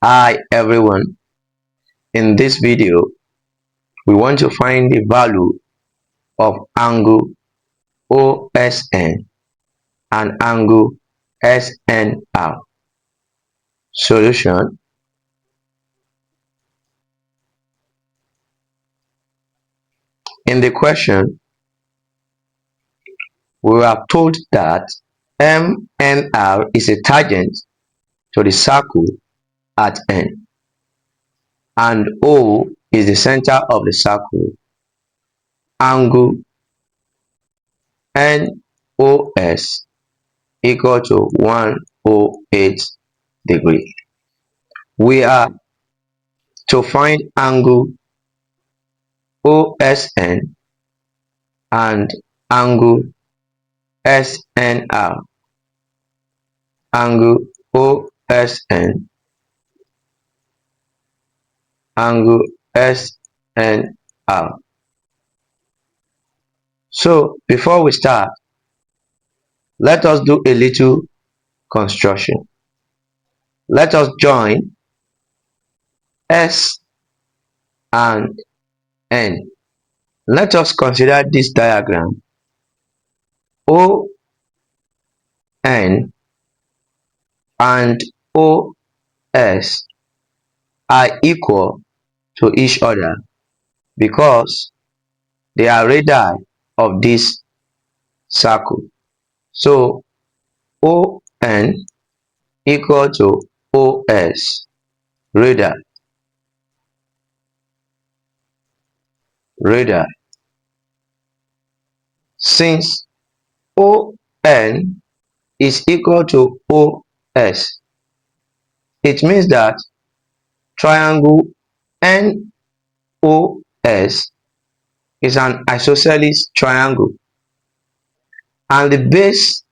Hi everyone, in this video we want to find the value of angle OSN and angle SNR. Solution: in the question we are told that MNR is a tangent to the circle at N and O is the center of the circle. Angle NOS equal to 108 degrees. We are to find angle OSN and angle SNR. Angle OSN, angle SNR. So before we start, let us do a little construction. Let us join S and N. Let us consider this diagram. ON and OS are equal to each other because they are radii of this circle. So ON equal to OS, radii. Since ON is equal to OS, it means that triangle NOS is an isosceles triangle and the base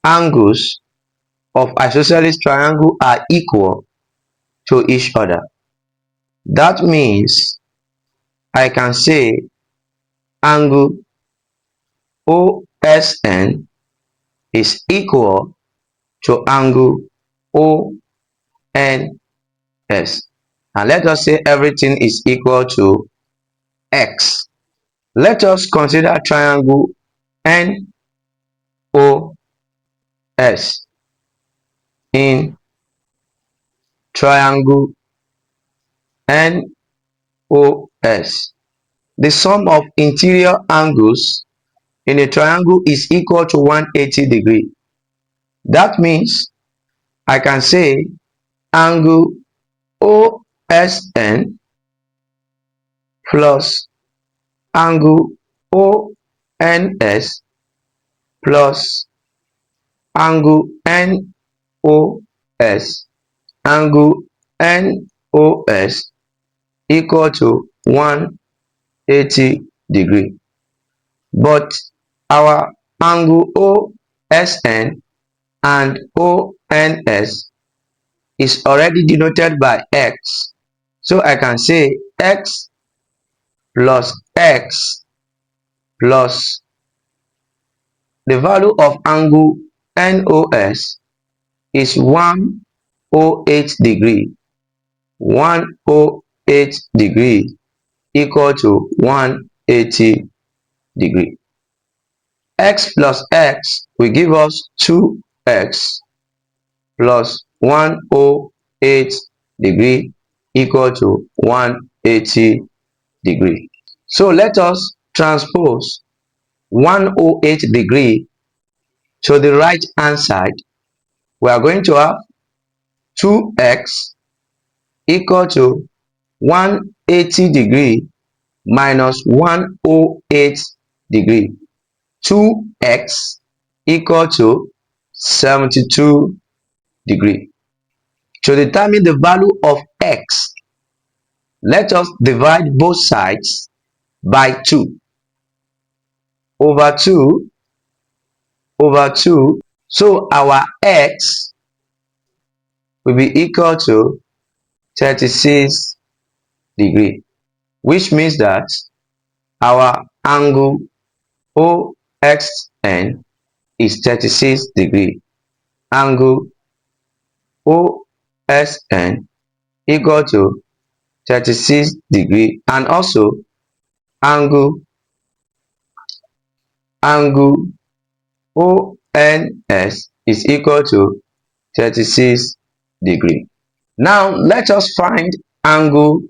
angles of isosceles triangle are equal to each other. That means I can say angle OSN is equal to angle ONS. And let us say everything is equal to X. Let us consider triangle NOS. In triangle NOS, the sum of interior angles in a triangle is equal to 180 degrees. That means I can say angle OSN plus angle ONS plus angle NOS, angle NOS equal to 180 degrees. But our angle OSN and ONS is already denoted by X. So I can say X plus X plus the value of angle NOS is 108 degrees. 108 degrees equal to 180 degrees. X plus X will give us 2X plus 108 degrees equal to 180 degrees. So let us transpose 108 degrees to the right hand side. We are going to have 2x equal to 180 degrees minus 108 degrees. 2x equal to 72 degrees. To determine the value of x, let us divide both sides by 2 over 2 over 2. So our x will be equal to 36 degrees, which means that our angle OXN is 36 degrees. Angle OSN equal to 36 degree, and also angle ONS is equal to 36 degree. Now let us find angle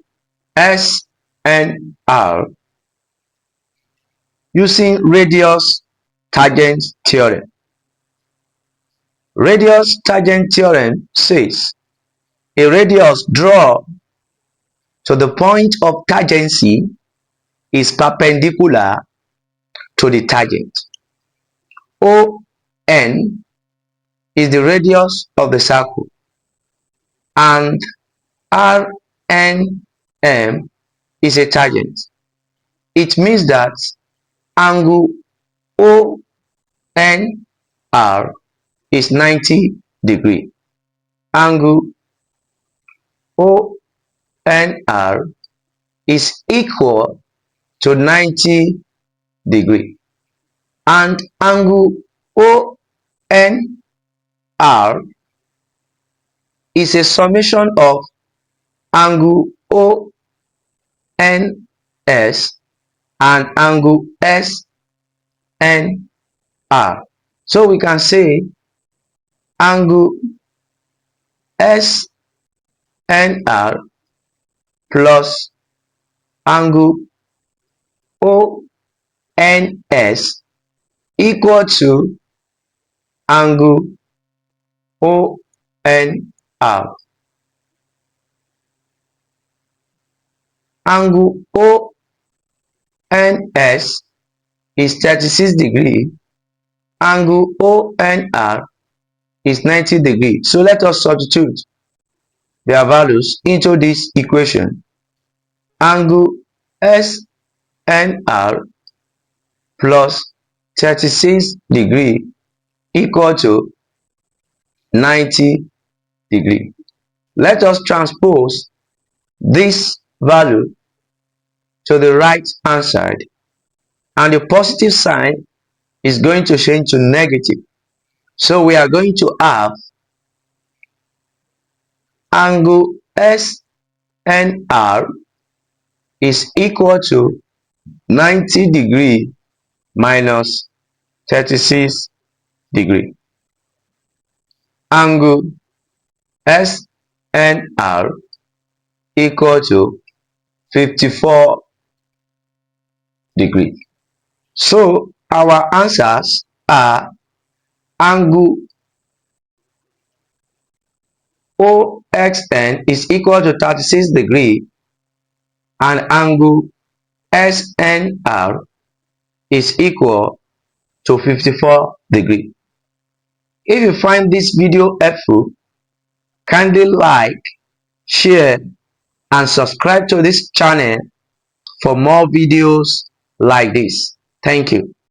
SNR using radius tangent theorem. Radius tangent theorem says a radius drawn to the point of tangency is perpendicular to the tangent. ON is the radius of the circle and RNM is a tangent. It means that angle ONR is 90 degree. Angle ONR is equal to 90 degree, and angle ONR is a summation of angle ONS and angle SNR. So we can say angle SNR plus angle ONS equal to angle ONR. Angle ONS is 36 degree. Angle ONR is 90 degree. So let us substitute their values into this equation. Angle SNR plus 36 degree equal to 90 degree. Let us transpose this value to the right hand side, and the positive sign is going to change to negative. So we are going to have angle SNR is equal to 90 degree minus 36 degree. Angle SNR equal to 54 degree. So our answers are angle OXN is equal to 36 degree and angle SNR is equal to 54 degree. If you find this video helpful, kindly like, share, and subscribe to this channel for more videos like this. Thank you.